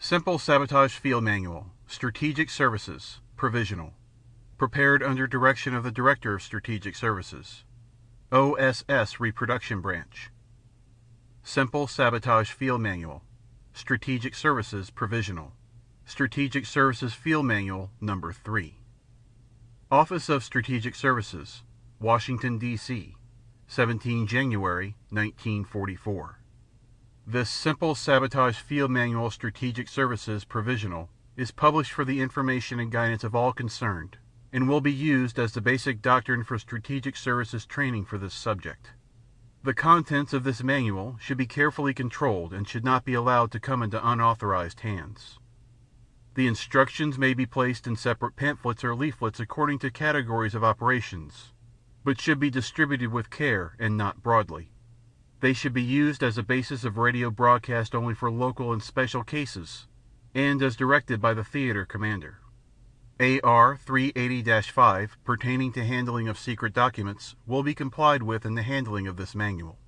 Simple Sabotage Field Manual, Strategic Services, Provisional. Prepared under direction of the Director of Strategic Services. OSS Reproduction Branch. Simple Sabotage Field Manual, Strategic Services, Provisional. Strategic Services Field Manual Number 3. Office of Strategic Services, Washington, D.C., 17 January 1944. This Simple Sabotage Field Manual Strategic Services Provisional is published for the information and guidance of all concerned, and will be used as the basic doctrine for strategic services training for this subject. The contents of this manual should be carefully controlled and should not be allowed to come into unauthorized hands. The instructions may be placed in separate pamphlets or leaflets according to categories of operations, but should be distributed with care and not broadly. They should be used as a basis of radio broadcast only for local and special cases, and as directed by the theater commander. AR 380-5 pertaining to handling of secret documents will be complied with in the handling of this manual.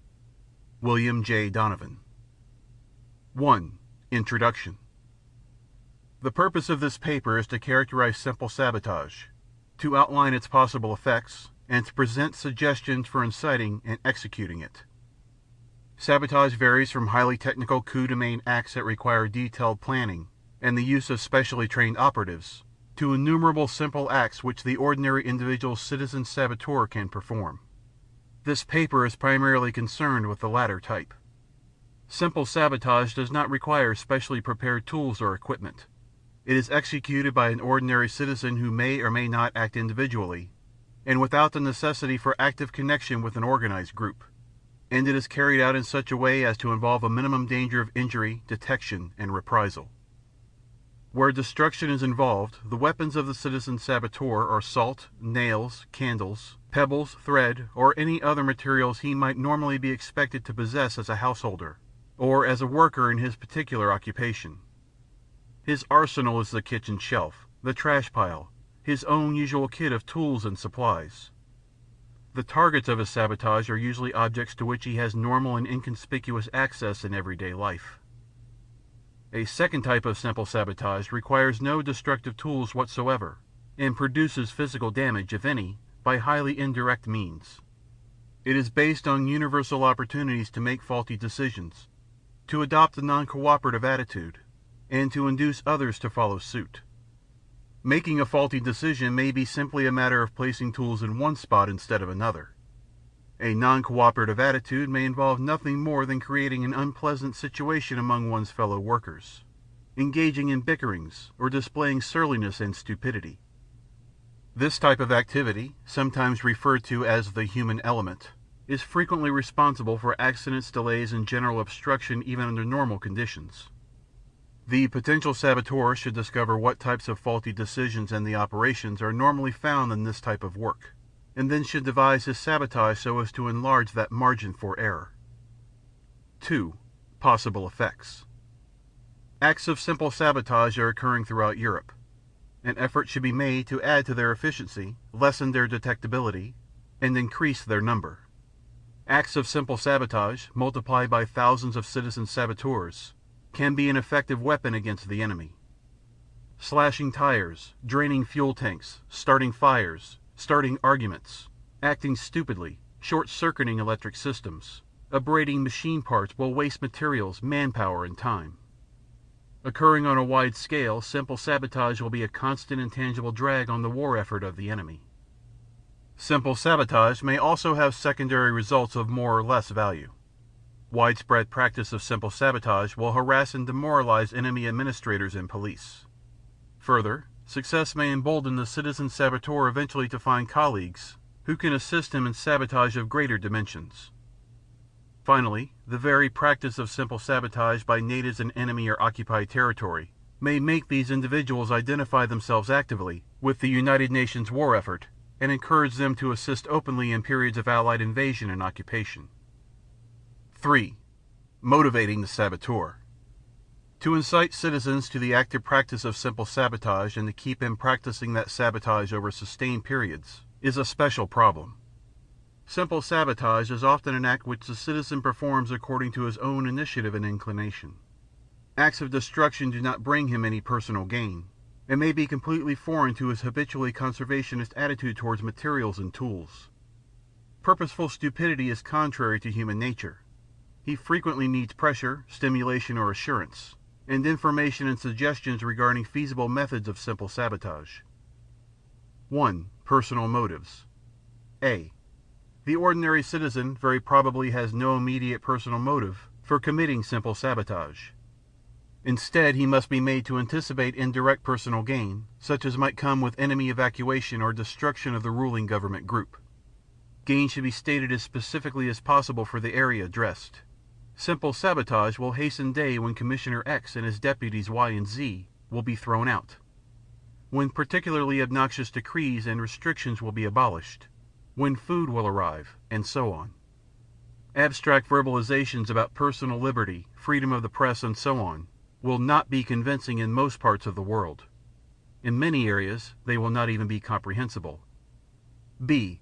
William J. Donovan. 1. Introduction. The purpose of this paper is to characterize simple sabotage, to outline its possible effects, and to present suggestions for inciting and executing it. Sabotage varies from highly technical coup de main acts that require detailed planning and the use of specially trained operatives, to innumerable simple acts which the ordinary individual citizen saboteur can perform. This paper is primarily concerned with the latter type. Simple sabotage does not require specially prepared tools or equipment. It is executed by an ordinary citizen who may or may not act individually, and without the necessity for active connection with an organized group, and it is carried out in such a way as to involve a minimum danger of injury, detection, and reprisal. Where destruction is involved, the weapons of the citizen saboteur are salt, nails, candles, pebbles, thread, or any other materials he might normally be expected to possess as a householder, or as a worker in his particular occupation. His arsenal is the kitchen shelf, the trash pile, his own usual kit of tools and supplies. The targets of his sabotage are usually objects to which he has normal and inconspicuous access in everyday life. A second type of simple sabotage requires no destructive tools whatsoever, and produces physical damage, if any, by highly indirect means. It is based on universal opportunities to make faulty decisions, to adopt a non-cooperative attitude, and to induce others to follow suit. Making a faulty decision may be simply a matter of placing tools in one spot instead of another. A non-cooperative attitude may involve nothing more than creating an unpleasant situation among one's fellow workers, engaging in bickerings, or displaying surliness and stupidity. This type of activity, sometimes referred to as the human element, is frequently responsible for accidents, delays, and general obstruction even under normal conditions. The potential saboteur should discover what types of faulty decisions and the operations are normally found in this type of work, and then should devise his sabotage so as to enlarge that margin for error. 2. Possible effects. Acts of simple sabotage are occurring throughout Europe. An effort should be made to add to their efficiency, lessen their detectability, and increase their number. Acts of simple sabotage, multiplied by thousands of citizen saboteurs, can be an effective weapon against the enemy. Slashing tires, draining fuel tanks, starting fires, starting arguments, acting stupidly, short-circuiting electric systems, abrading machine parts will waste materials, manpower, and time. Occurring on a wide scale, simple sabotage will be a constant and tangible drag on the war effort of the enemy. Simple sabotage may also have secondary results of more or less value. Widespread practice of simple sabotage will harass and demoralize enemy administrators and police. Further, success may embolden the citizen saboteur eventually to find colleagues who can assist him in sabotage of greater dimensions. Finally, the very practice of simple sabotage by natives in enemy or occupied territory may make these individuals identify themselves actively with the United Nations war effort and encourage them to assist openly in periods of Allied invasion and occupation. 3. Motivating the saboteur. To incite citizens to the active practice of simple sabotage and to keep him practicing that sabotage over sustained periods is a special problem. Simple sabotage is often an act which the citizen performs according to his own initiative and inclination. Acts of destruction do not bring him any personal gain, and may be completely foreign to his habitually conservationist attitude towards materials and tools. Purposeful stupidity is contrary to human nature. He frequently needs pressure, stimulation, or assurance, and information and suggestions regarding feasible methods of simple sabotage. 1. Personal motives. A. The ordinary citizen very probably has no immediate personal motive for committing simple sabotage. Instead, he must be made to anticipate indirect personal gain, such as might come with enemy evacuation or destruction of the ruling government group. Gain should be stated as specifically as possible for the area addressed. Simple sabotage will hasten day when Commissioner X and his deputies Y and Z will be thrown out, when particularly obnoxious decrees and restrictions will be abolished, when food will arrive, and so on. Abstract verbalizations about personal liberty, freedom of the press, and so on will not be convincing in most parts of the world. In many areas, they will not even be comprehensible. B.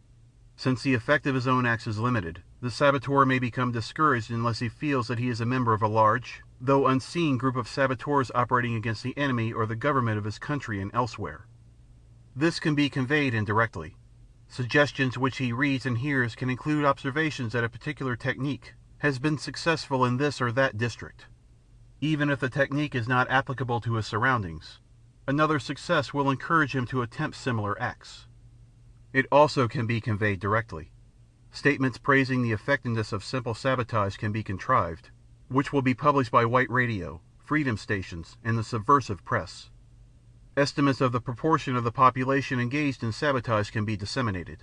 Since the effect of his own acts is limited, the saboteur may become discouraged unless he feels that he is a member of a large, though unseen, group of saboteurs operating against the enemy or the government of his country and elsewhere. This can be conveyed indirectly. Suggestions which he reads and hears can include observations that a particular technique has been successful in this or that district. Even if the technique is not applicable to his surroundings, another success will encourage him to attempt similar acts. It also can be conveyed directly. Statements praising the effectiveness of simple sabotage can be contrived, which will be published by white radio, freedom stations, and the subversive press. Estimates of the proportion of the population engaged in sabotage can be disseminated.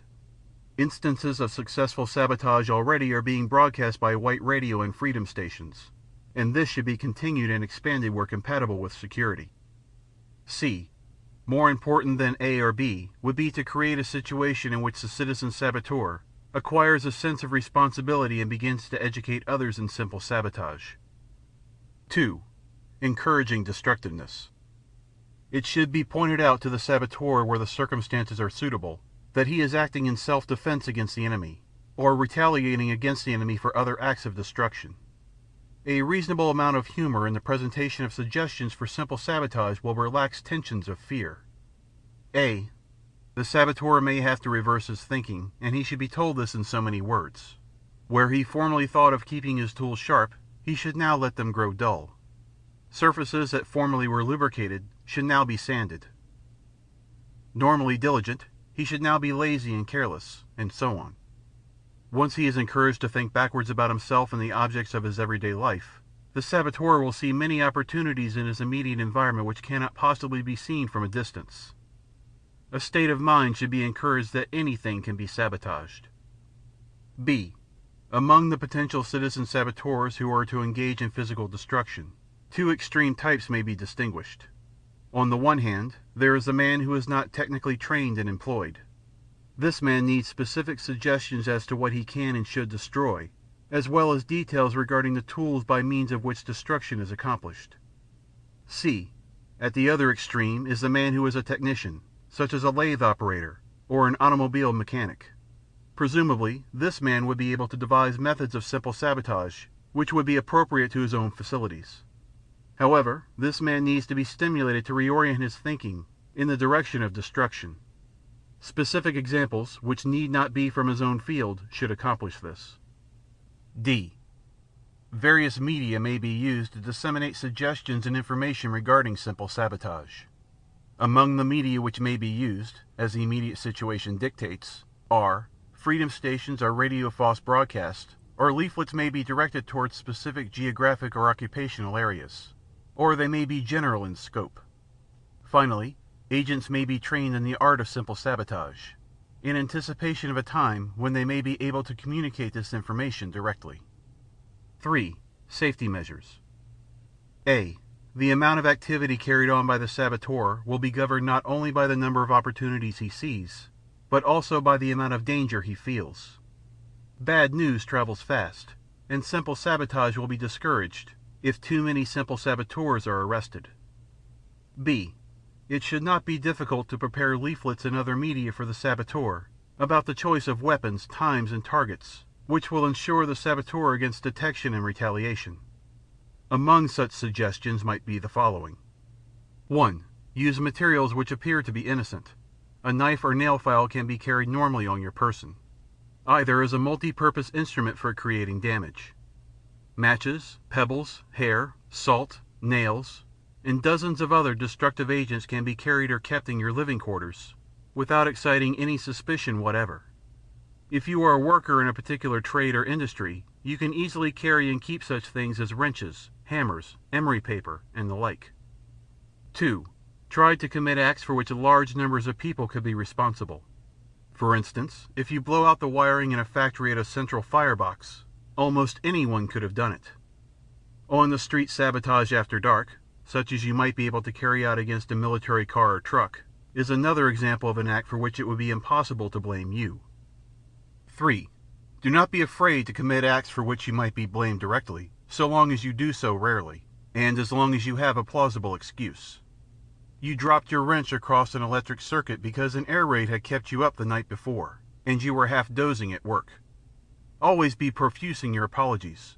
Instances of successful sabotage already are being broadcast by white radio and freedom stations, and this should be continued and expanded where compatible with security. C. More important than A or B would be to create a situation in which the citizen saboteur acquires a sense of responsibility and begins to educate others in simple sabotage. 2. Encouraging destructiveness. It should be pointed out to the saboteur where the circumstances are suitable that he is acting in self-defense against the enemy, or retaliating against the enemy for other acts of destruction. A reasonable amount of humor in the presentation of suggestions for simple sabotage will relax tensions of fear. A. The saboteur may have to reverse his thinking, and he should be told this in so many words. Where he formerly thought of keeping his tools sharp, he should now let them grow dull. Surfaces that formerly were lubricated should now be sanded. Normally diligent, he should now be lazy and careless, and so on. Once he is encouraged to think backwards about himself and the objects of his everyday life, the saboteur will see many opportunities in his immediate environment which cannot possibly be seen from a distance. A state of mind should be encouraged that anything can be sabotaged. B. Among the potential citizen saboteurs who are to engage in physical destruction, two extreme types may be distinguished. On the one hand, there is the man who is not technically trained and employed. This man needs specific suggestions as to what he can and should destroy, as well as details regarding the tools by means of which destruction is accomplished. C. At the other extreme is the man who is a technician, such as a lathe operator or an automobile mechanic. Presumably, this man would be able to devise methods of simple sabotage which would be appropriate to his own facilities. However, this man needs to be stimulated to reorient his thinking in the direction of destruction. Specific examples, which need not be from his own field, should accomplish this. D. Various media may be used to disseminate suggestions and information regarding simple sabotage. Among the media which may be used, as the immediate situation dictates, are freedom stations or radio false broadcasts, or leaflets may be directed towards specific geographic or occupational areas, or they may be general in scope. Finally, agents may be trained in the art of simple sabotage, in anticipation of a time when they may be able to communicate this information directly. 3. Safety measures. A. The amount of activity carried on by the saboteur will be governed not only by the number of opportunities he sees, but also by the amount of danger he feels. Bad news travels fast, and simple sabotage will be discouraged if too many simple saboteurs are arrested. B. It should not be difficult to prepare leaflets and other media for the saboteur about the choice of weapons, times, and targets, which will ensure the saboteur against detection and retaliation. Among such suggestions might be the following. 1. Use materials which appear to be innocent. A knife or nail file can be carried normally on your person. Either as a multi-purpose instrument for creating damage. Matches, pebbles, hair, salt, nails, and dozens of other destructive agents can be carried or kept in your living quarters without exciting any suspicion whatever. If you are a worker in a particular trade or industry, you can easily carry and keep such things as wrenches, hammers, emery paper, and the like. 2. Try to commit acts for which large numbers of people could be responsible. For instance, if you blow out the wiring in a factory at a central firebox, almost anyone could have done it. On the street sabotage after dark, such as you might be able to carry out against a military car or truck, is another example of an act for which it would be impossible to blame you. 3. Do not be afraid to commit acts for which you might be blamed directly, so long as you do so rarely, and as long as you have a plausible excuse. You dropped your wrench across an electric circuit because an air raid had kept you up the night before, and you were half dozing at work. Always be profuse in your apologies.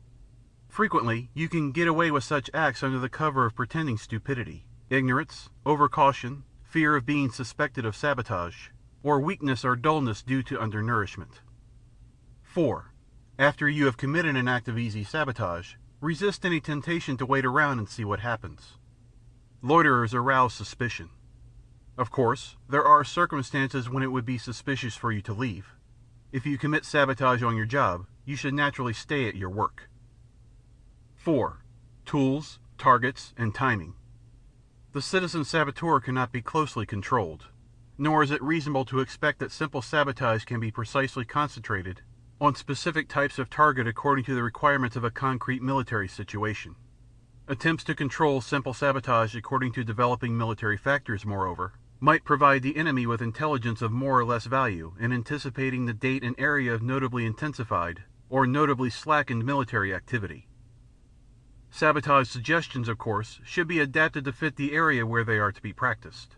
Frequently, you can get away with such acts under the cover of pretending stupidity, ignorance, overcaution, fear of being suspected of sabotage, or weakness or dullness due to undernourishment. 4. After you have committed an act of easy sabotage, resist any temptation to wait around and see what happens. Loiterers arouse suspicion. Of course, there are circumstances when it would be suspicious for you to leave. If you commit sabotage on your job, you should naturally stay at your work. 4. Tools, targets, and timing. The citizen saboteur cannot be closely controlled, nor is it reasonable to expect that simple sabotage can be precisely concentrated on specific types of target according to the requirements of a concrete military situation. Attempts to control simple sabotage according to developing military factors, moreover, might provide the enemy with intelligence of more or less value in anticipating the date and area of notably intensified or notably slackened military activity. Sabotage suggestions, of course, should be adapted to fit the area where they are to be practiced.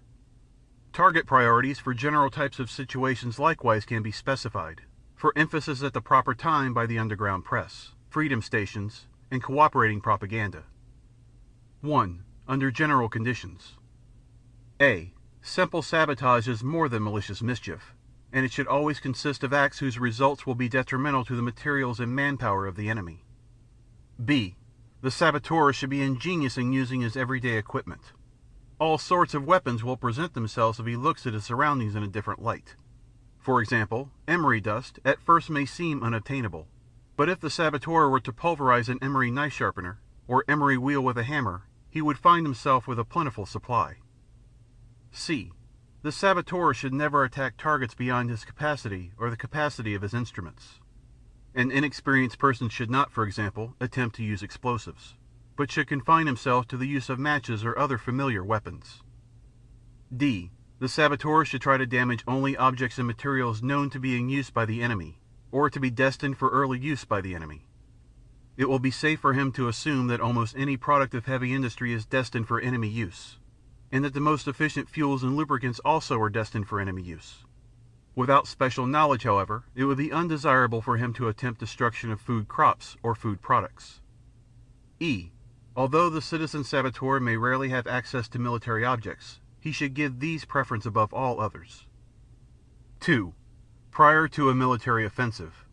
Target priorities for general types of situations likewise can be specified, for emphasis at the proper time by the underground press, freedom stations, and cooperating propaganda. 1. Under general conditions. A. Simple sabotage is more than malicious mischief, and it should always consist of acts whose results will be detrimental to the materials and manpower of the enemy. B. The saboteur should be ingenious in using his everyday equipment. All sorts of weapons will present themselves if he looks at his surroundings in a different light. For example, emery dust at first may seem unobtainable, but if the saboteur were to pulverize an emery knife sharpener, or emery wheel with a hammer, he would find himself with a plentiful supply. C. The saboteur should never attack targets beyond his capacity or the capacity of his instruments. An inexperienced person should not, for example, attempt to use explosives, but should confine himself to the use of matches or other familiar weapons. D. The saboteur should try to damage only objects and materials known to be in use by the enemy, or to be destined for early use by the enemy. It will be safe for him to assume that almost any product of heavy industry is destined for enemy use, and that the most efficient fuels and lubricants also are destined for enemy use. Without special knowledge, however, it would be undesirable for him to attempt destruction of food crops or food products. E. Although the citizen saboteur may rarely have access to military objects, he should give these preference above all others. 2. Prior to a military offensive.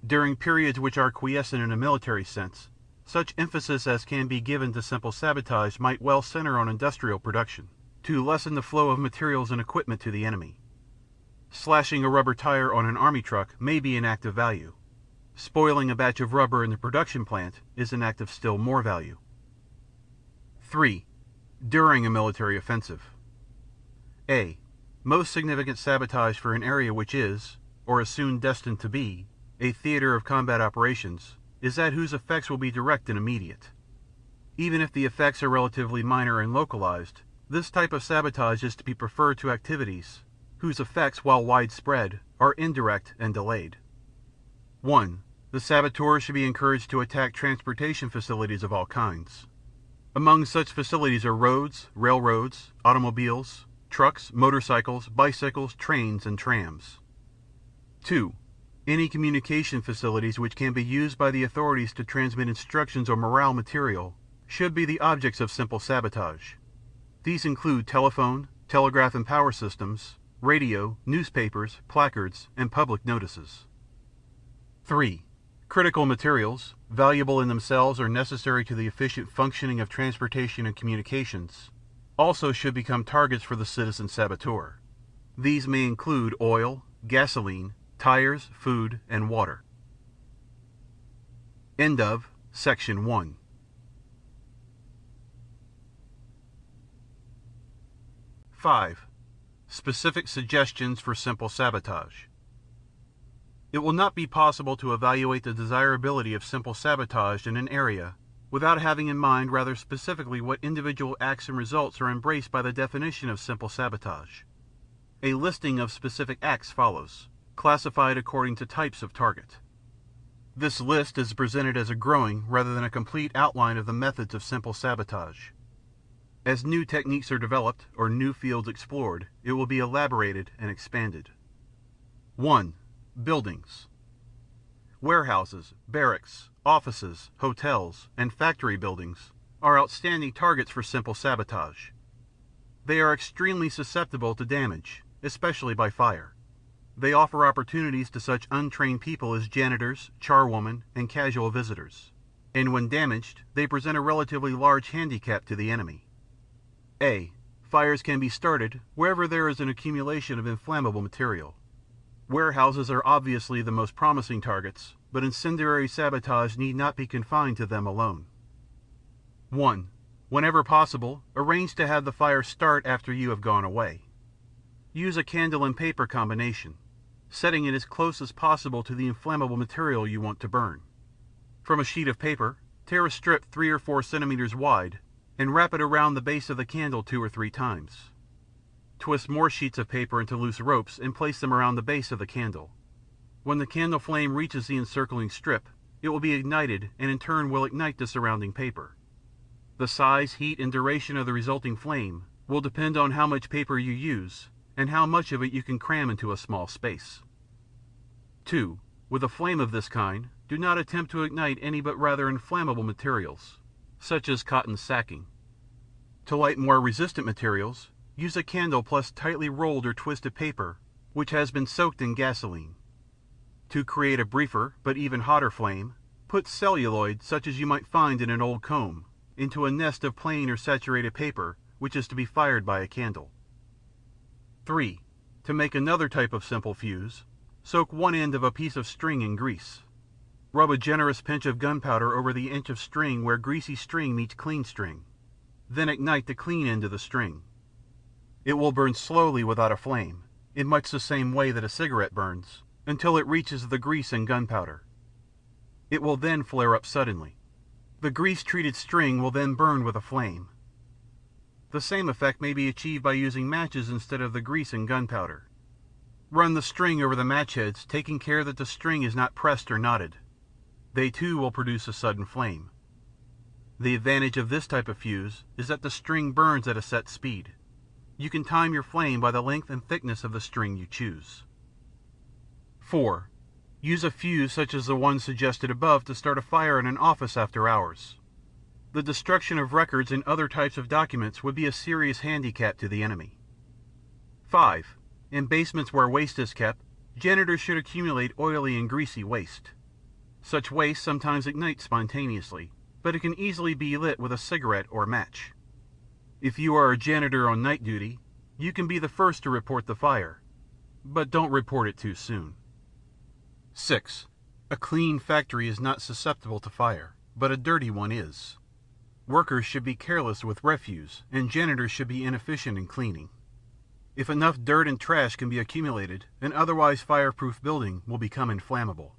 During periods which are quiescent in a military sense, such emphasis as can be given to simple sabotage might well center on industrial production, to lessen the flow of materials and equipment to the enemy. Slashing a rubber tire on an army truck may be an act of value. Spoiling a batch of rubber in the production plant is an act of still more value. 3. During a military offensive. A. Most significant sabotage for an area which is, or is soon destined to be, a theater of combat operations is that whose effects will be direct and immediate. Even if the effects are relatively minor and localized, this type of sabotage is to be preferred to activities whose effects, while widespread, are indirect and delayed. 1. The saboteur should be encouraged to attack transportation facilities of all kinds. Among such facilities are roads, railroads, automobiles, trucks, motorcycles, bicycles, trains, and trams. 2. Any communication facilities which can be used by the authorities to transmit instructions or morale material should be the objects of simple sabotage. These include telephone, telegraph and power systems, radio, newspapers, placards, and public notices. 3. Critical materials, valuable in themselves or necessary to the efficient functioning of transportation and communications, also should become targets for the citizen saboteur. These may include oil, gasoline, tires, food, and water. End of Section 1. '5. Specific suggestions for simple sabotage. It will not be possible to evaluate the desirability of simple sabotage in an area without having in mind rather specifically what individual acts and results are embraced by the definition of simple sabotage. A listing of specific acts follows, classified according to types of target. This list is presented as a growing rather than a complete outline of the methods of simple sabotage. As new techniques are developed or new fields explored, it will be elaborated and expanded. 1. Buildings. Warehouses, barracks, offices, hotels, and factory buildings are outstanding targets for simple sabotage. They are extremely susceptible to damage, especially by fire. They offer opportunities to such untrained people as janitors, charwomen, and casual visitors, and when damaged, they present a relatively large handicap to the enemy. A. Fires can be started wherever there is an accumulation of inflammable material. Warehouses are obviously the most promising targets, but incendiary sabotage need not be confined to them alone. 1. Whenever possible, arrange to have the fire start after you have gone away. Use a candle and paper combination, setting it as close as possible to the inflammable material you want to burn. From a sheet of paper, tear a strip 3 or 4 centimeters wide and wrap it around the base of the candle 2 or 3 times. Twist more sheets of paper into loose ropes and place them around the base of the candle. When the candle flame reaches the encircling strip, it will be ignited and in turn will ignite the surrounding paper. The size, heat, and duration of the resulting flame will depend on how much paper you use and how much of it you can cram into a small space. 2. With a flame of this kind, do not attempt to ignite any but rather inflammable materials, such as cotton sacking. To light more resistant materials, use a candle plus tightly rolled or twisted paper which has been soaked in gasoline. To create a briefer but even hotter flame, put celluloid such as you might find in an old comb into a nest of plain or saturated paper which is to be fired by a candle. 3. To make another type of simple fuse, soak one end of a piece of string in grease. Rub a generous pinch of gunpowder over the inch of string where greasy string meets clean string. Then ignite the clean end of the string. It will burn slowly without a flame, in much the same way that a cigarette burns, until it reaches the grease and gunpowder. It will then flare up suddenly. The grease-treated string will then burn with a flame. The same effect may be achieved by using matches instead of the grease and gunpowder. Run the string over the match heads, taking care that the string is not pressed or knotted. They too will produce a sudden flame. The advantage of this type of fuse is that the string burns at a set speed. You can time your flame by the length and thickness of the string you choose. 4. Use a fuse such as the one suggested above to start a fire in an office after hours. The destruction of records and other types of documents would be a serious handicap to the enemy. 5. In basements where waste is kept, janitors should accumulate oily and greasy waste. Such waste sometimes ignites spontaneously, but it can easily be lit with a cigarette or match. If you are a janitor on night duty, you can be the first to report the fire, but don't report it too soon. 6. A clean factory is not susceptible to fire, but a dirty one is. Workers should be careless with refuse, and janitors should be inefficient in cleaning. If enough dirt and trash can be accumulated, an otherwise fireproof building will become inflammable.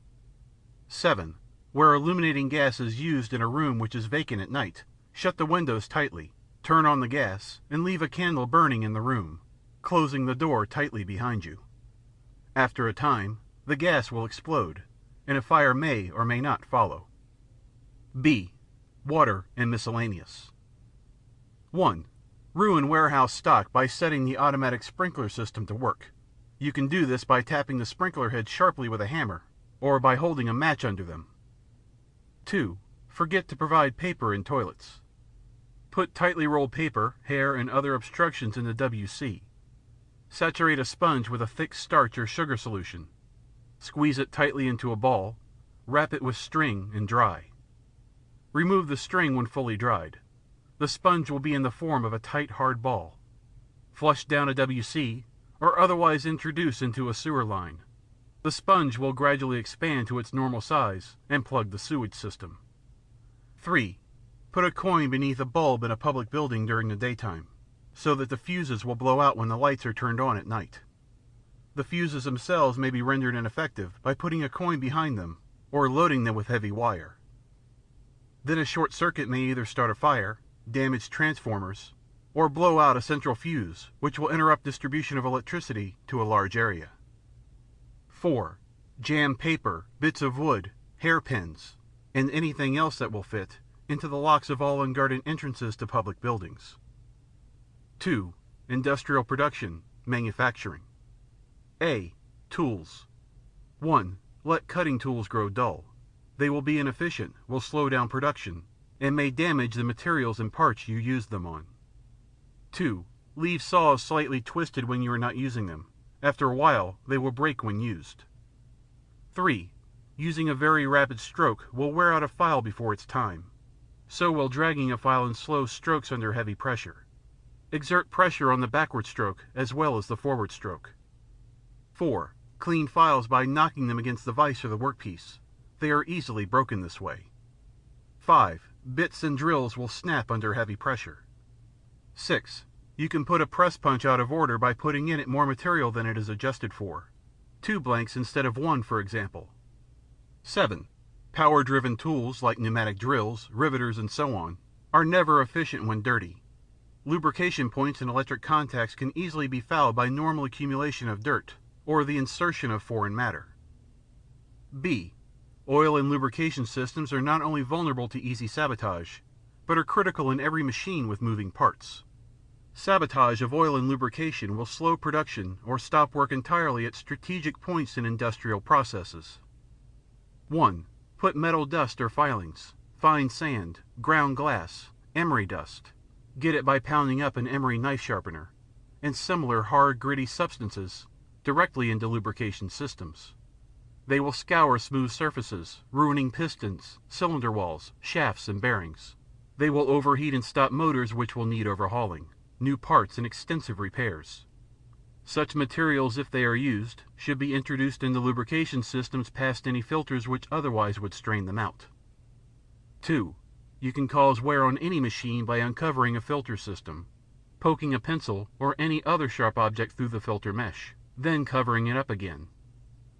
7. Where illuminating gas is used in a room which is vacant at night, shut the windows tightly, turn on the gas, and leave a candle burning in the room, closing the door tightly behind you. After a time, the gas will explode, and a fire may or may not follow. B. Water and miscellaneous. 1. Ruin warehouse stock by setting the automatic sprinkler system to work. You can do this by tapping the sprinkler head sharply with a hammer or by holding a match under them. 2. Forget to provide paper in toilets. Put tightly rolled paper, hair, and other obstructions in the WC. Saturate a sponge with a thick starch or sugar solution. Squeeze it tightly into a ball. Wrap it with string and dry. Remove the string when fully dried. The sponge will be in the form of a tight, hard ball. Flush down a WC, or otherwise introduce into a sewer line. The sponge will gradually expand to its normal size and plug the sewage system. 3. Put a coin beneath a bulb in a public building during the daytime, so that the fuses will blow out when the lights are turned on at night. The fuses themselves may be rendered ineffective by putting a coin behind them or loading them with heavy wire. Then a short circuit may either start a fire, damage transformers, or blow out a central fuse, which will interrupt distribution of electricity to a large area. 4. Jam paper, bits of wood, hairpins, and anything else that will fit into the locks of all unguarded entrances to public buildings. 2. Industrial production, manufacturing. A. Tools. 1. Let cutting tools grow dull. They will be inefficient, will slow down production, and may damage the materials and parts you use them on. 2. Leave saws slightly twisted when you are not using them. After a while, they will break when used. 3. Using a very rapid stroke will wear out a file before its time. So will dragging a file in slow strokes under heavy pressure. Exert pressure on the backward stroke as well as the forward stroke. 4. Clean files by knocking them against the vise or the workpiece. They are easily broken this way. 5. Bits and drills will snap under heavy pressure. 6. You can put a press punch out of order by putting in it more material than it is adjusted for. 2 blanks instead of 1, for example. 7. Power-driven tools like pneumatic drills, riveters, and so on are never efficient when dirty. Lubrication points and electric contacts can easily be fouled by normal accumulation of dirt or the insertion of foreign matter. B. Oil and lubrication systems are not only vulnerable to easy sabotage, but are critical in every machine with moving parts. Sabotage of oil and lubrication will slow production or stop work entirely at strategic points in industrial processes. 1. Put metal dust or filings, fine sand, ground glass, emery dust, get it by pounding up an emery knife sharpener, and similar hard, gritty substances directly into lubrication systems. They will scour smooth surfaces, ruining pistons, cylinder walls, shafts, and bearings. They will overheat and stop motors which will need overhauling, new parts, and extensive repairs. Such materials, if they are used, should be introduced into lubrication systems past any filters which otherwise would strain them out. 2. You can cause wear on any machine by uncovering a filter system, poking a pencil or any other sharp object through the filter mesh, then covering it up again.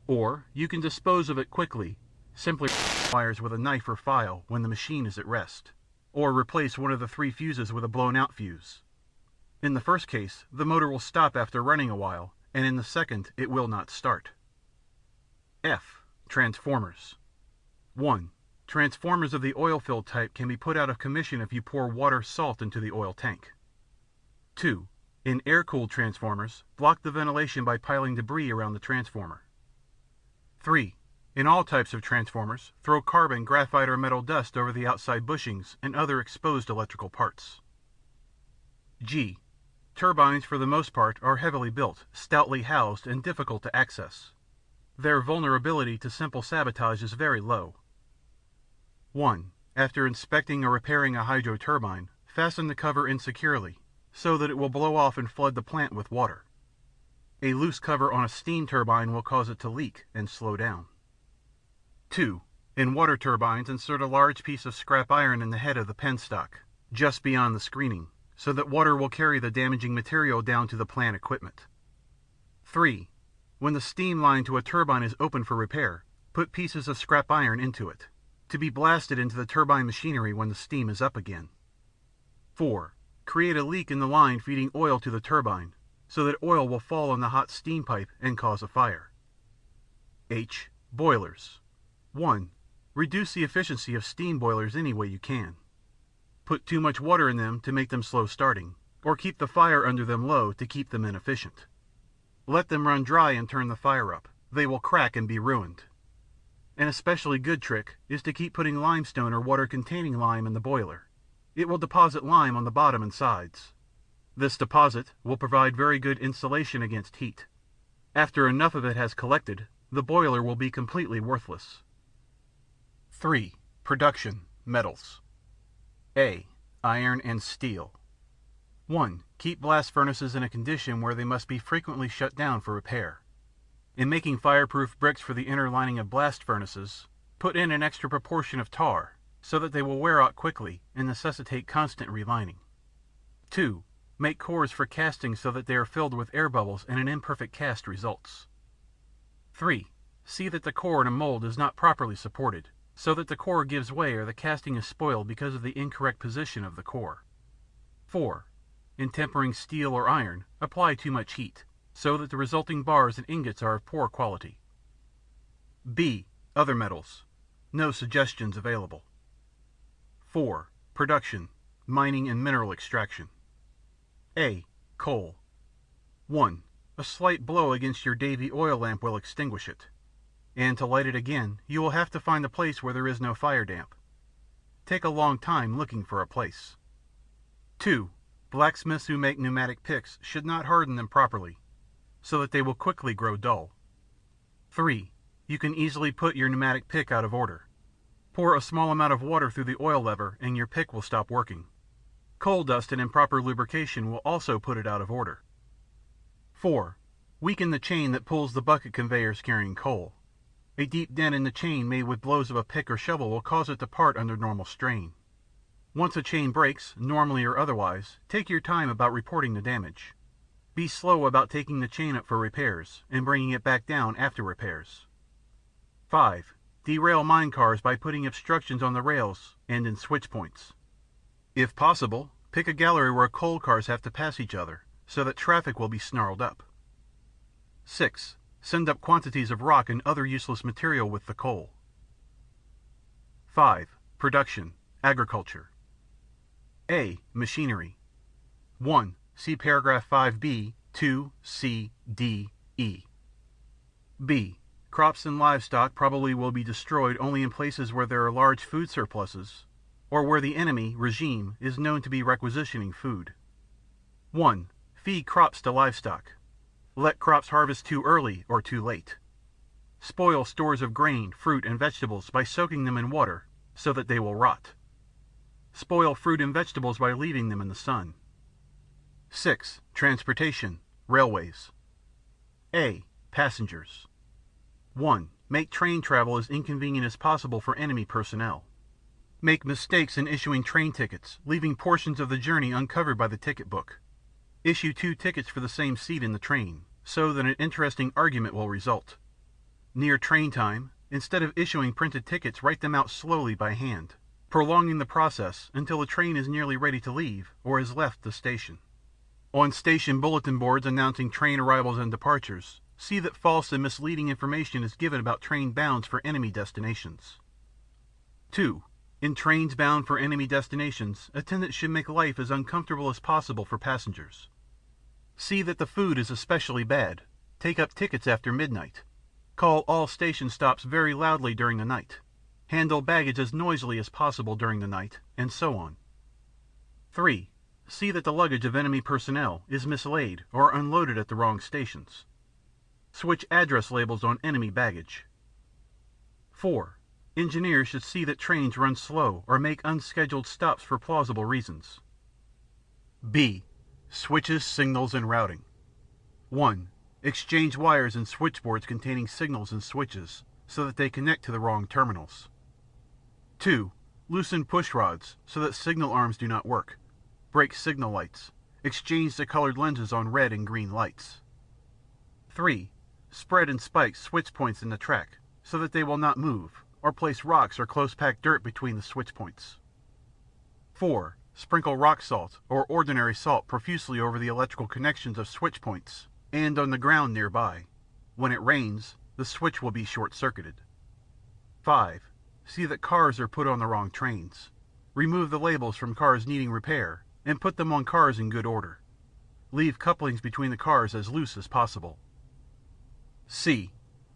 Or you can dispose of it quickly, simply wires with a knife or file when the machine is at rest, or replace one of the 3 fuses with a blown-out fuse. In the first case, the motor will stop after running a while, and in the second, it will not start. F. Transformers. 1. Transformers of the oil-filled type can be put out of commission if you pour water salt into the oil tank. 2. In air-cooled transformers, block the ventilation by piling debris around the transformer. 3. In all types of transformers, throw carbon, graphite, or metal dust over the outside bushings and other exposed electrical parts. G. Turbines, for the most part, are heavily built, stoutly housed, and difficult to access. Their vulnerability to simple sabotage is very low. 1. After inspecting or repairing a hydro turbine, fasten the cover insecurely, so that it will blow off and flood the plant with water. A loose cover on a steam turbine will cause it to leak and slow down. 2. In water turbines, insert a large piece of scrap iron in the head of the penstock, just beyond the screening, so that water will carry the damaging material down to the plant equipment. 3. When the steam line to a turbine is open for repair, put pieces of scrap iron into it, to be blasted into the turbine machinery when the steam is up again. 4. Create a leak in the line feeding oil to the turbine, so that oil will fall on the hot steam pipe and cause a fire. H. Boilers. 1. Reduce the efficiency of steam boilers any way you can. Put too much water in them to make them slow starting, or keep the fire under them low to keep them inefficient. Let them run dry and turn the fire up. They will crack and be ruined. An especially good trick is to keep putting limestone or water-containing lime in the boiler. It will deposit lime on the bottom and sides. This deposit will provide very good insulation against heat. After enough of it has collected, the boiler will be completely worthless. 3. Production, metals. A. Iron and steel. 1. Keep blast furnaces in a condition where they must be frequently shut down for repair. In making fireproof bricks for the inner lining of blast furnaces, put in an extra proportion of tar so that they will wear out quickly and necessitate constant relining. 2. Make cores for casting so that they are filled with air bubbles and an imperfect cast results. 3. See that the core in a mold is not properly supported, so that the core gives way or the casting is spoiled because of the incorrect position of the core. 4. In tempering steel or iron, apply too much heat, so that the resulting bars and ingots are of poor quality. B. Other metals. No suggestions available. 4. Production, mining and mineral extraction. A. Coal. 1. A slight blow against your Davy oil lamp will extinguish it, and to light it again you will have to find a place where there is no fire damp. Take a long time looking for a place. 2. Blacksmiths who make pneumatic picks should not harden them properly, so that they will quickly grow dull. 3. You can easily put your pneumatic pick out of order. Pour a small amount of water through the oil lever and your pick will stop working. Coal dust and improper lubrication will also put it out of order. 4. Weaken the chain that pulls the bucket conveyors carrying coal. A deep dent in the chain made with blows of a pick or shovel will cause it to part under normal strain. Once a chain breaks, normally or otherwise, take your time about reporting the damage. Be slow about taking the chain up for repairs and bringing it back down after repairs. 5. Derail mine cars by putting obstructions on the rails and in switch points. If possible, pick a gallery where coal cars have to pass each other, so that traffic will be snarled up. 6. Send up quantities of rock and other useless material with the coal. 5. Production, agriculture. A. Machinery. 1. See paragraph 5b, 2, C, D, E. B. Crops and livestock probably will be destroyed only in places where there are large food surpluses, or where the enemy regime is known to be requisitioning food. 1. Feed crops to livestock. Let crops harvest too early or too late. Spoil stores of grain, fruit, and vegetables by soaking them in water so that they will rot. Spoil fruit and vegetables by leaving them in the sun. 6. Transportation, railways. A. Passengers. 1. Make train travel as inconvenient as possible for enemy personnel. Make mistakes in issuing train tickets, leaving portions of the journey uncovered by the ticket book. Issue 2 tickets for the same seat in the train, so that an interesting argument will result. Near train time, instead of issuing printed tickets, write them out slowly by hand, prolonging the process until the train is nearly ready to leave or has left the station. On station bulletin boards announcing train arrivals and departures, see that false and misleading information is given about train bounds for enemy destinations. 2. In trains bound for enemy destinations, attendants should make life as uncomfortable as possible for passengers. See that the food is especially bad. Take up tickets after midnight. Call all station stops very loudly during the night. Handle baggage as noisily as possible during the night, and so on. 3. See that the luggage of enemy personnel is mislaid or unloaded at the wrong stations. Switch address labels on enemy baggage. 4. Engineers should see that trains run slow or make unscheduled stops for plausible reasons. B. Switches, signals, and routing. 1. Exchange wires and switchboards containing signals and switches so that they connect to the wrong terminals. 2. Loosen push rods so that signal arms do not work. Break signal lights. Exchange the colored lenses on red and green lights. 3. Spread and spike switch points in the track so that they will not move, or place rocks or close-packed dirt between the switch points. 4. Sprinkle rock salt or ordinary salt profusely over the electrical connections of switch points and on the ground nearby. When it rains, the switch will be short-circuited. 5. See that cars are put on the wrong trains. Remove the labels from cars needing repair and put them on cars in good order. Leave couplings between the cars as loose as possible. C.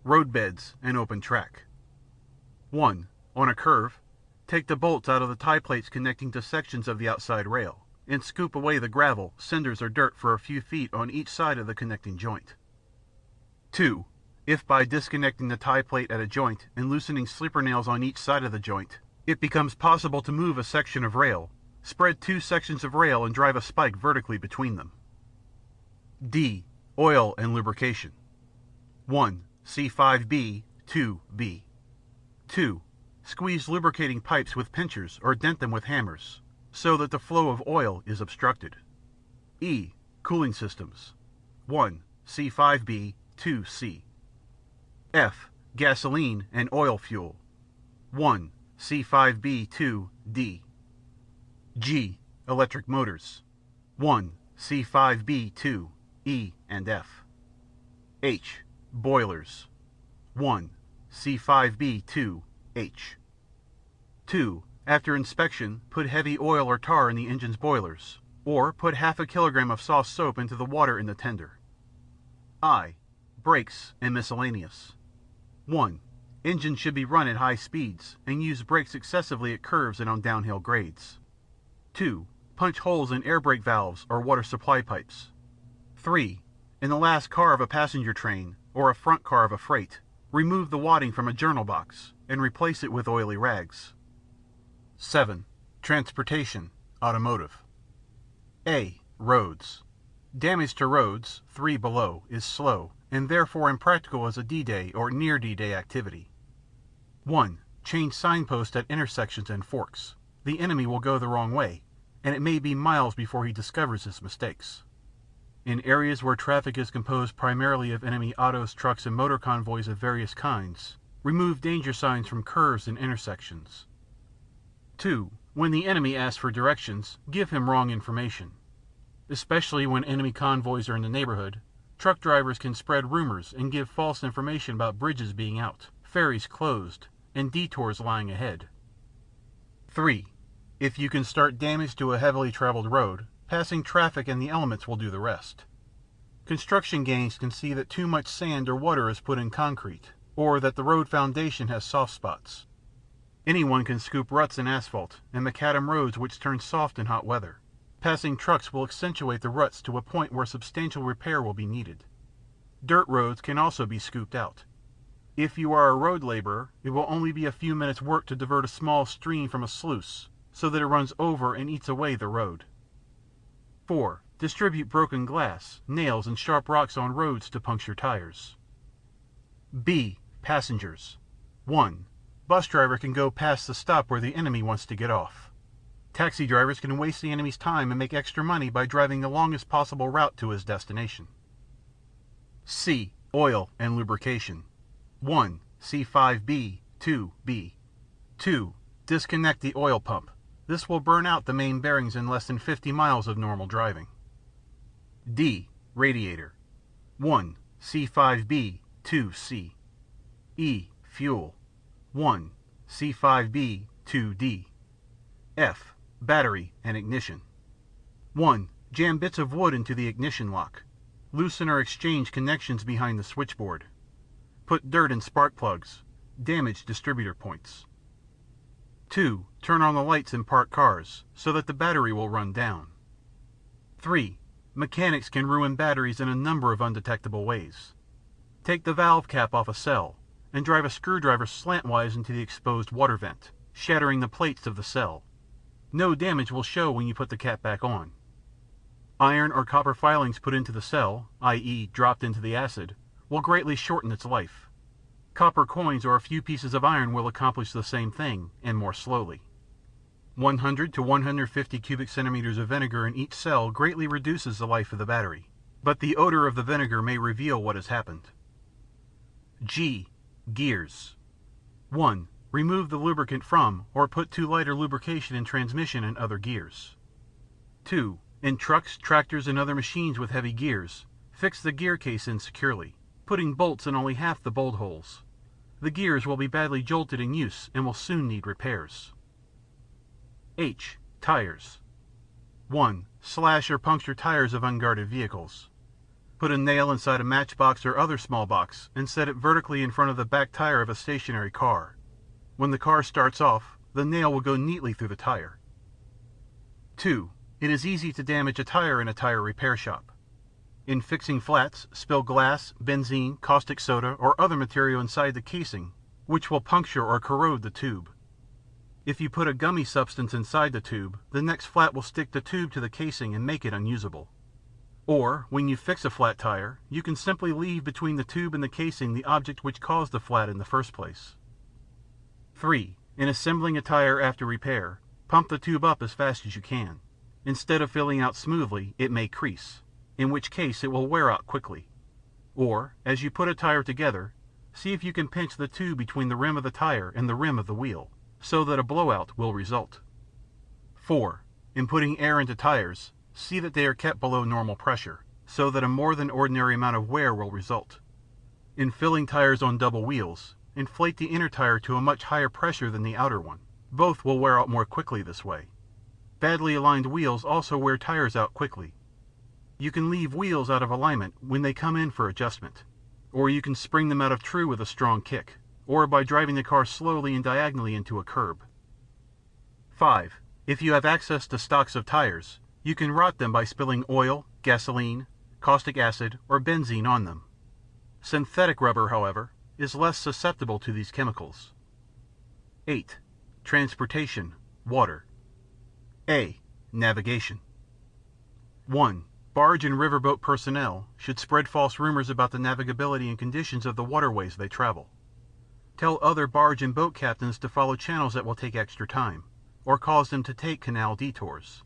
Roadbeds and open track. 1. On a curve, take the bolts out of the tie plates connecting to sections of the outside rail, and scoop away the gravel, cinders, or dirt for a few feet on each side of the connecting joint. 2. If by disconnecting the tie plate at a joint and loosening sleeper nails on each side of the joint, it becomes possible to move a section of rail, spread 2 sections of rail and drive a spike vertically between them. D. Oil and lubrication. 1. C5B, 2B. 2. Squeeze lubricating pipes with pinchers or dent them with hammers, so that the flow of oil is obstructed. E. Cooling systems. 1. C5B, 2C. F. Gasoline and oil fuel. 1. C5B, 2D. G. Electric motors. 1. C5B, 2E and F. H. Boilers. 1. C5B, 2H. 2. After inspection, put heavy oil or tar in the engine's boilers, or put half a kilogram of soft soap into the water in the tender. I. Brakes and miscellaneous. 1. Engine should be run at high speeds and use brakes excessively at curves and on downhill grades. 2. Punch holes in air brake valves or water supply pipes. 3. In the last car of a passenger train or a front car of a freight, remove the wadding from a journal box and replace it with oily rags. 7. Transportation, automotive. A. Roads. Damage to roads, 3 below, is slow and therefore impractical as a D-Day or near D-Day activity. 1. Change signposts at intersections and forks. The enemy will go the wrong way, and it may be miles before he discovers his mistakes. In areas where traffic is composed primarily of enemy autos, trucks, and motor convoys of various kinds, remove danger signs from curves and intersections. 2. When the enemy asks for directions, give him wrong information. Especially when enemy convoys are in the neighborhood, truck drivers can spread rumors and give false information about bridges being out, ferries closed, and detours lying ahead. 3. If you can start damage to a heavily traveled road, passing traffic and the elements will do the rest. Construction gangs can see that too much sand or water is put in concrete, or that the road foundation has soft spots. Anyone can scoop ruts in asphalt and macadam roads which turn soft in hot weather. Passing trucks will accentuate the ruts to a point where substantial repair will be needed. Dirt roads can also be scooped out. If you are a road laborer, it will only be a few minutes' work to divert a small stream from a sluice, so that it runs over and eats away the road. 4. Distribute broken glass, nails, and sharp rocks on roads to puncture tires. B. Passengers. 1. Bus driver can go past the stop where the enemy wants to get off. Taxi drivers can waste the enemy's time and make extra money by driving the longest possible route to his destination. C. Oil and lubrication. 1. C5B, 2B. 2. Disconnect the oil pump. This will burn out the main bearings in less than 50 miles of normal driving. D. Radiator. 1. C5B, 2C. E. Fuel. 1. C5B, 2D. F. Battery and ignition. 1. Jam bits of wood into the ignition lock. Loosen or exchange connections behind the switchboard. Put dirt in spark plugs. Damage distributor points. 2. Turn on the lights in parked cars so that the battery will run down. 3. Mechanics can ruin batteries in a number of undetectable ways. Take the valve cap off a cell and drive a screwdriver slantwise into the exposed water vent, shattering the plates of the cell. No damage will show when you put the cap back on. Iron or copper filings put into the cell, i.e. dropped into the acid, will greatly shorten its life. Copper coins or a few pieces of iron will accomplish the same thing, and more slowly. 100 to 150 cubic centimeters of vinegar in each cell greatly reduces the life of the battery, but the odor of the vinegar may reveal what has happened. G. Gears. 1. Remove the lubricant from or put too lighter lubrication in transmission and other gears. 2. In trucks, tractors, and other machines with heavy gears, fix the gear case in securely, putting bolts in only half the bolt holes. The gears will be badly jolted in use and will soon need repairs. H. Tires. 1. Slash or puncture tires of unguarded vehicles. Put a nail inside a matchbox or other small box and set it vertically in front of the back tire of a stationary car. When the car starts off, the nail will go neatly through the tire. 2. It is easy to damage a tire in a tire repair shop. In fixing flats, spill glass, benzene, caustic soda, or other material inside the casing, which will puncture or corrode the tube. If you put a gummy substance inside the tube, the next flat will stick the tube to the casing and make it unusable. Or, when you fix a flat tire, you can simply leave between the tube and the casing the object which caused the flat in the first place. 3. In assembling a tire after repair, pump the tube up as fast as you can. Instead of filling out smoothly, it may crease, in which case it will wear out quickly. Or, as you put a tire together, see if you can pinch the tube between the rim of the tire and the rim of the wheel, so that a blowout will result. 4. In putting air into tires, see that they are kept below normal pressure, so that a more than ordinary amount of wear will result. In filling tires on double wheels, inflate the inner tire to a much higher pressure than the outer one. Both will wear out more quickly this way. Badly aligned wheels also wear tires out quickly. You can leave wheels out of alignment when they come in for adjustment, or you can spring them out of true with a strong kick, or by driving the car slowly and diagonally into a curb. 5. If you have access to stocks of tires, you can rot them by spilling oil, gasoline, caustic acid, or benzene on them. Synthetic rubber, however, is less susceptible to these chemicals. 8. Transportation, water. A. Navigation. 1. Barge and riverboat personnel should spread false rumors about the navigability and conditions of the waterways they travel. Tell other barge and boat captains to follow channels that will take extra time, or cause them to take canal detours.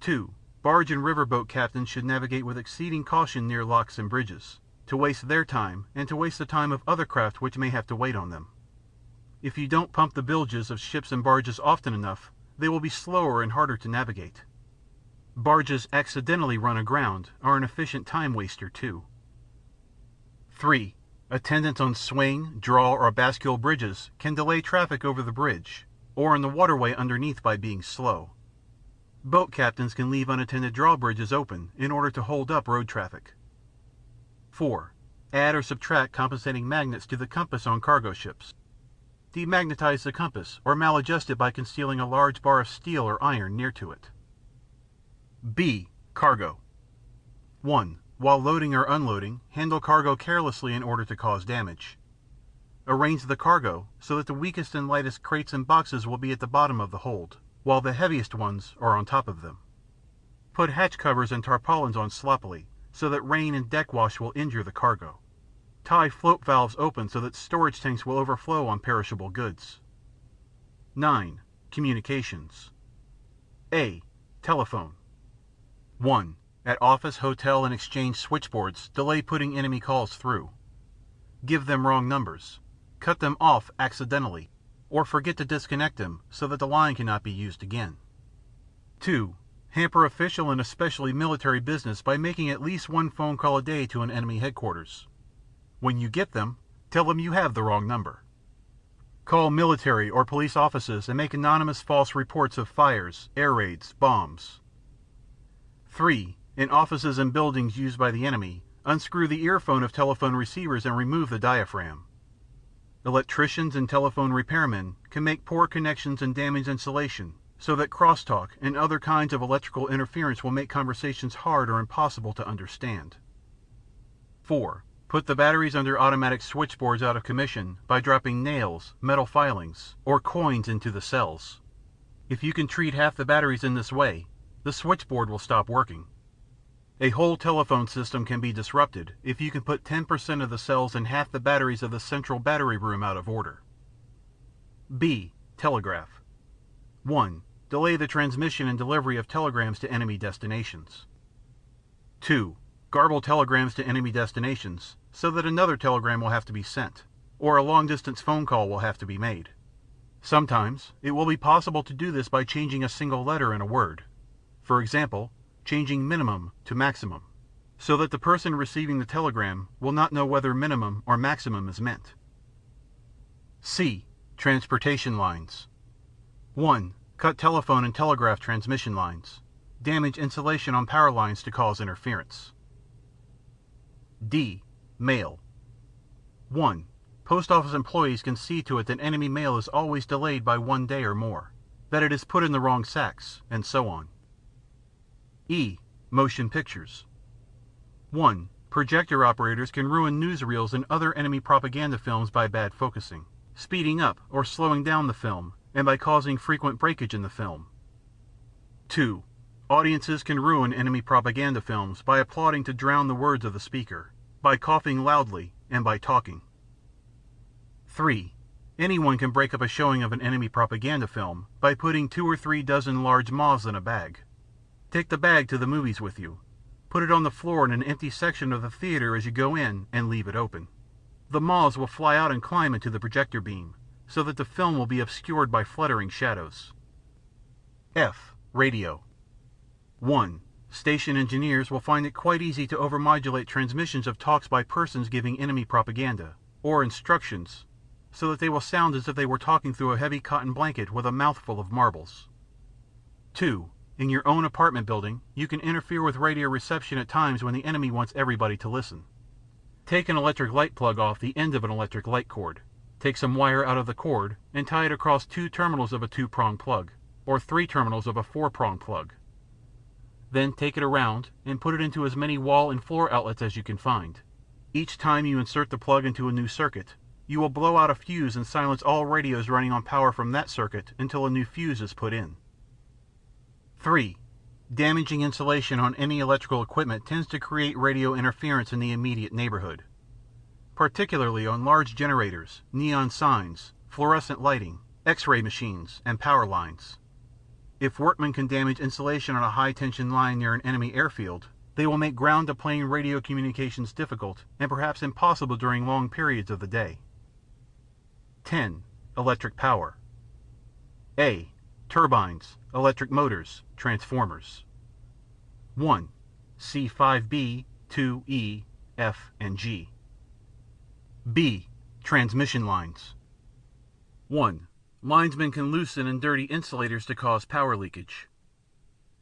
2. Barge and riverboat captains should navigate with exceeding caution near locks and bridges, to waste their time and to waste the time of other craft which may have to wait on them. If you don't pump the bilges of ships and barges often enough, they will be slower and harder to navigate. Barges accidentally run aground are an efficient time waster too. 3. Attendants on swing, draw, or bascule bridges can delay traffic over the bridge, or in the waterway underneath by being slow. Boat captains can leave unattended drawbridges open in order to hold up road traffic. 4. Add or subtract compensating magnets to the compass on cargo ships. Demagnetize the compass or maladjust it by concealing a large bar of steel or iron near to it. B. Cargo. 1. While loading or unloading, handle cargo carelessly in order to cause damage. Arrange the cargo so that the weakest and lightest crates and boxes will be at the bottom of the hold, while the heaviest ones are on top of them. Put hatch covers and tarpaulins on sloppily, so that rain and deck wash will injure the cargo. Tie float valves open so that storage tanks will overflow on perishable goods. 9. Communications. A. Telephone. 1. At office, hotel, and exchange switchboards, delay putting enemy calls through. Give them wrong numbers. Cut them off accidentally, or forget to disconnect them so that the line cannot be used again. 2. Hamper official and especially military business by making at least one phone call a day to an enemy headquarters. When you get them, tell them you have the wrong number. Call military or police offices and make anonymous false reports of fires, air raids, bombs. 3. In offices and buildings used by the enemy, unscrew the earphone of telephone receivers and remove the diaphragm. Electricians and telephone repairmen can make poor connections and damage insulation, so that crosstalk and other kinds of electrical interference will make conversations hard or impossible to understand. 4. Put the batteries under automatic switchboards out of commission by dropping nails, metal filings, or coins into the cells. If you can treat half the batteries in this way, the switchboard will stop working. A whole telephone system can be disrupted if you can put 10% of the cells and half the batteries of the central battery room out of order. B. Telegraph. 1. Delay the transmission and delivery of telegrams to enemy destinations. 2. Garble telegrams to enemy destinations so that another telegram will have to be sent, or a long-distance phone call will have to be made. Sometimes it will be possible to do this by changing a single letter in a word. For example, changing minimum to maximum, so that the person receiving the telegram will not know whether minimum or maximum is meant. C. Transportation lines. 1. Cut telephone and telegraph transmission lines. Damage insulation on power lines to cause interference. D. Mail. 1. Post office employees can see to it that enemy mail is always delayed by 1 day or more, that it is put in the wrong sacks, and so on. E. Motion pictures. 1. Projector operators can ruin newsreels and other enemy propaganda films by bad focusing, speeding up or slowing down the film, and by causing frequent breakage in the film. 2. Audiences can ruin enemy propaganda films by applauding to drown the words of the speaker, by coughing loudly, and by talking. 3. Anyone can break up a showing of an enemy propaganda film by putting 2 or 3 dozen large moths in a bag. Take the bag to the movies with you. Put it on the floor in an empty section of the theater as you go in, and leave it open. The moths will fly out and climb into the projector beam, so that the film will be obscured by fluttering shadows. F. Radio. 1. Station engineers will find it quite easy to overmodulate transmissions of talks by persons giving enemy propaganda, or instructions, so that they will sound as if they were talking through a heavy cotton blanket with a mouthful of marbles. 2. In your own apartment building, you can interfere with radio reception at times when the enemy wants everybody to listen. Take an electric light plug off the end of an electric light cord. Take some wire out of the cord and tie it across 2 terminals of a 2-prong plug, or 3 terminals of a 4-prong plug. Then take it around and put it into as many wall and floor outlets as you can find. Each time you insert the plug into a new circuit, you will blow out a fuse and silence all radios running on power from that circuit until a new fuse is put in. 3. Damaging insulation on any electrical equipment tends to create radio interference in the immediate neighborhood, particularly on large generators, neon signs, fluorescent lighting, X-ray machines, and power lines. If workmen can damage insulation on a high-tension line near an enemy airfield, they will make ground-to-plane radio communications difficult and perhaps impossible during long periods of the day. 10. Electric power. A. Turbines, electric motors, transformers. 1. C5B, 2E, F, and G. B. Transmission lines. 1. Linesmen can loosen and dirty insulators to cause power leakage.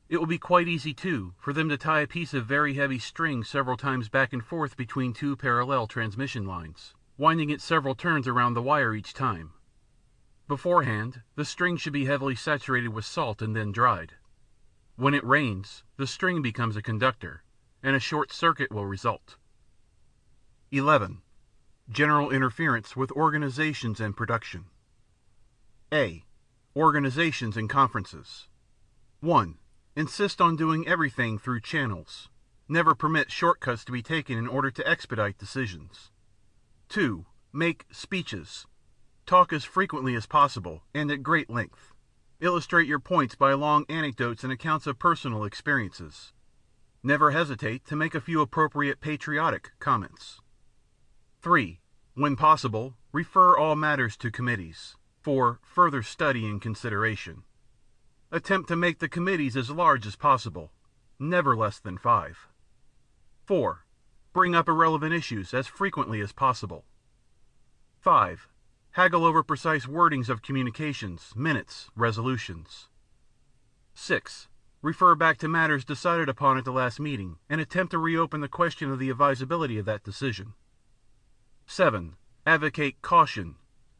It will be quite easy, too, for them to tie a piece of very heavy string several times back and forth between 2 parallel transmission lines, winding it several turns around the wire each time. Beforehand, the string should be heavily saturated with salt and then dried. When it rains, the string becomes a conductor, and a short circuit will result. 11. General interference with organizations and production. A. Organizations and conferences. 1. Insist on doing everything through channels. Never permit shortcuts to be taken in order to expedite decisions. 2. Make speeches. Talk as frequently as possible and at great length. Illustrate your points by long anecdotes and accounts of personal experiences. Never hesitate to make a few appropriate patriotic comments. 3. When possible, refer all matters to committees for further study and consideration. Attempt to make the committees as large as possible, never less than 5. 4. Bring up irrelevant issues as frequently as possible. 5. Haggle over precise wordings of communications, minutes, resolutions. 6. Refer back to matters decided upon at the last meeting and attempt to reopen the question of the advisability of that decision. 7. Advocate caution.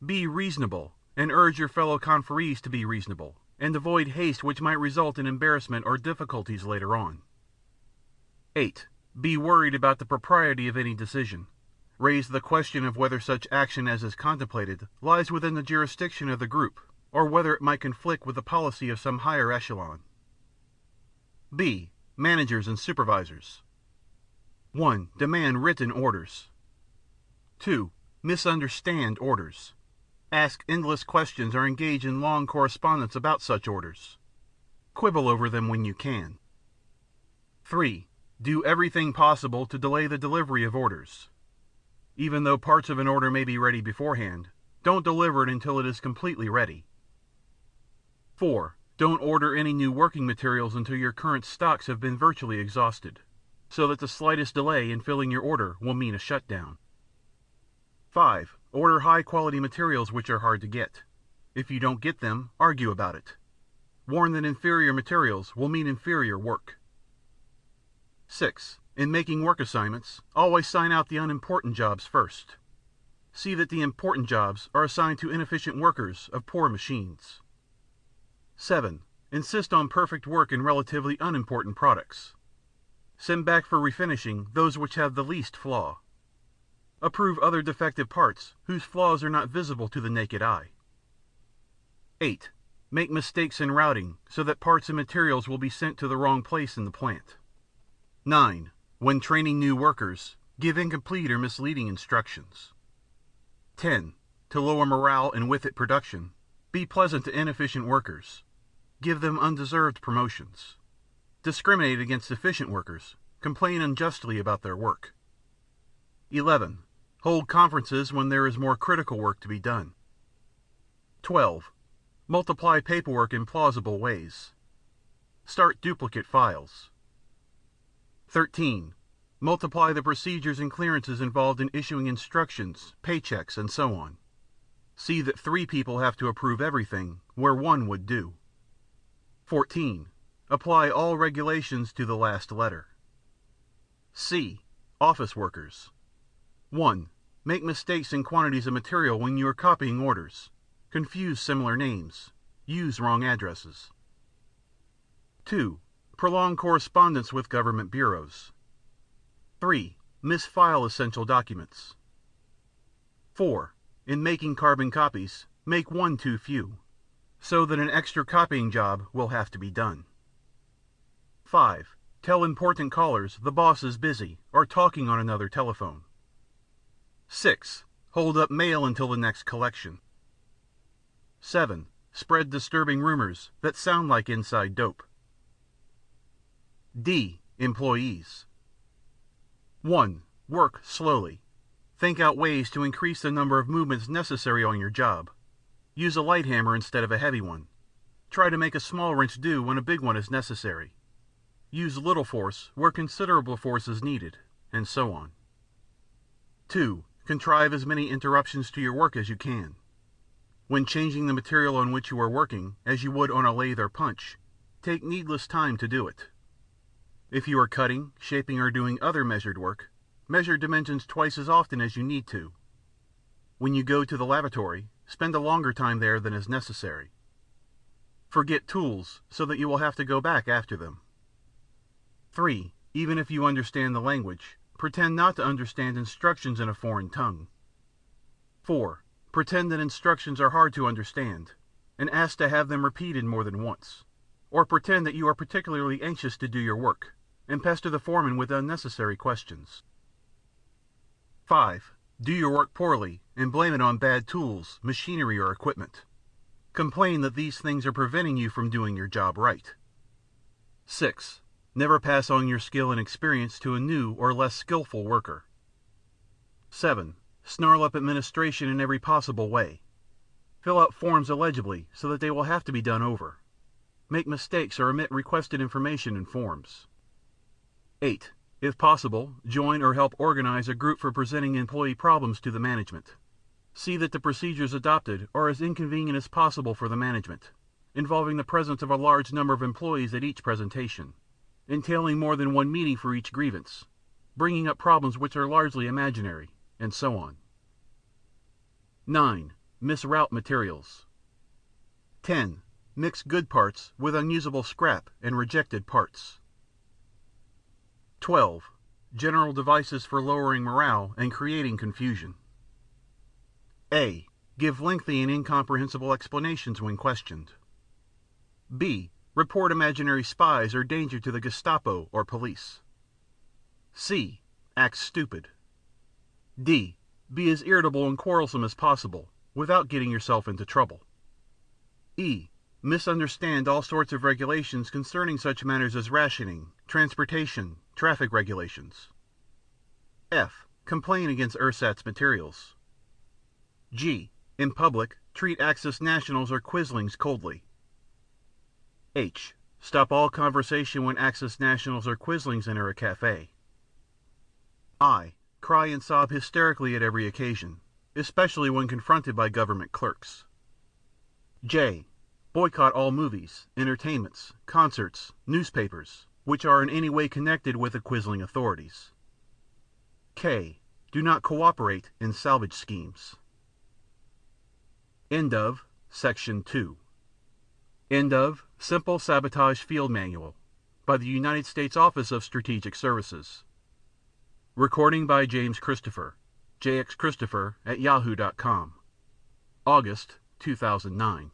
Be reasonable, and urge your fellow conferees to be reasonable, and avoid haste which might result in embarrassment or difficulties later on. 8. Be worried about the propriety of any decision. Raise the question of whether such action as is contemplated lies within the jurisdiction of the group, or whether it might conflict with the policy of some higher echelon. B. Managers and supervisors. 1. Demand written orders. 2. Misunderstand orders. Ask endless questions or engage in long correspondence about such orders. Quibble over them when you can. 3. Do everything possible to delay the delivery of orders. Even though parts of an order may be ready beforehand, don't deliver it until it is completely ready. 4. Don't order any new working materials until your current stocks have been virtually exhausted, so that the slightest delay in filling your order will mean a shutdown. 5. Order high-quality materials which are hard to get. If you don't get them, argue about it. Warn that inferior materials will mean inferior work. 6. In making work assignments, always sign out the unimportant jobs first. See that the important jobs are assigned to inefficient workers of poor machines. 7. Insist on perfect work in relatively unimportant products. Send back for refinishing those which have the least flaw. Approve other defective parts whose flaws are not visible to the naked eye. 8. Make mistakes in routing so that parts and materials will be sent to the wrong place in the plant. 9. When training new workers, give incomplete or misleading instructions. 10. To lower morale and with it production, be pleasant to inefficient workers. Give them undeserved promotions. Discriminate against efficient workers. Complain unjustly about their work. 11. Hold conferences when there is more critical work to be done. 12. Multiply paperwork in plausible ways. Start duplicate files. 13. Multiply the procedures and clearances involved in issuing instructions, paychecks, and so on. See that 3 people have to approve everything where 1 would do. 14. Apply all regulations to the last letter. C. Office workers. 1. Make mistakes in quantities of material when you are copying orders. Confuse similar names. Use wrong addresses. 2. Prolong correspondence with government bureaus. 3. Misfile essential documents. 4. In making carbon copies, make 1 too few, so that an extra copying job will have to be done. 5. Tell important callers the boss is busy or talking on another telephone. 6. Hold up mail until the next collection. 7. Spread disturbing rumors that sound like inside dope. D. Employees. 1. Work slowly. Think out ways to increase the number of movements necessary on your job. Use a light hammer instead of a heavy one. Try to make a small wrench do when a big one is necessary. Use little force where considerable force is needed, and so on. 2. Contrive as many interruptions to your work as you can. When changing the material on which you are working, as you would on a lathe or punch, take needless time to do it. If you are cutting, shaping, or doing other measured work, measure dimensions twice as often as you need to. When you go to the lavatory, spend a longer time there than is necessary. Forget tools so that you will have to go back after them. 3. Even if you understand the language, pretend not to understand instructions in a foreign tongue. 4. Pretend that instructions are hard to understand, and ask to have them repeated more than once. Or pretend that you are particularly anxious to do your work, and pester the foreman with unnecessary questions. 5. Do your work poorly, and blame it on bad tools, machinery, or equipment. Complain that these things are preventing you from doing your job right. 6. Never pass on your skill and experience to a new or less skillful worker. 7. Snarl up administration in every possible way. Fill out forms illegibly so that they will have to be done over. Make mistakes or omit requested information in forms. 8. If possible, join or help organize a group for presenting employee problems to the management. See that the procedures adopted are as inconvenient as possible for the management, involving the presence of a large number of employees at each presentation, entailing more than one meeting for each grievance, bringing up problems which are largely imaginary, and so on. 9. Misroute materials. 10. Mix good parts with unusable scrap and rejected parts. 12. General devices for lowering morale and creating confusion. A. Give lengthy and incomprehensible explanations when questioned. B. Report imaginary spies or danger to the Gestapo or police. C. Act stupid. D. Be as irritable and quarrelsome as possible, without getting yourself into trouble. E. Misunderstand all sorts of regulations concerning such matters as rationing, transportation, traffic regulations. F. Complain against ersatz materials. G. In public, treat Axis nationals or quislings coldly. H. Stop all conversation when Axis nationals or quislings enter a cafe. I. Cry and sob hysterically at every occasion, especially when confronted by government clerks. J. Boycott all movies, entertainments, concerts, newspapers, which are in any way connected with the quisling authorities. K. Do not cooperate in salvage schemes. End of Section 2. End of Simple Sabotage Field Manual by the United States Office of Strategic Services. Recording by James Christopher, jxchristopher@yahoo.com. August 2009.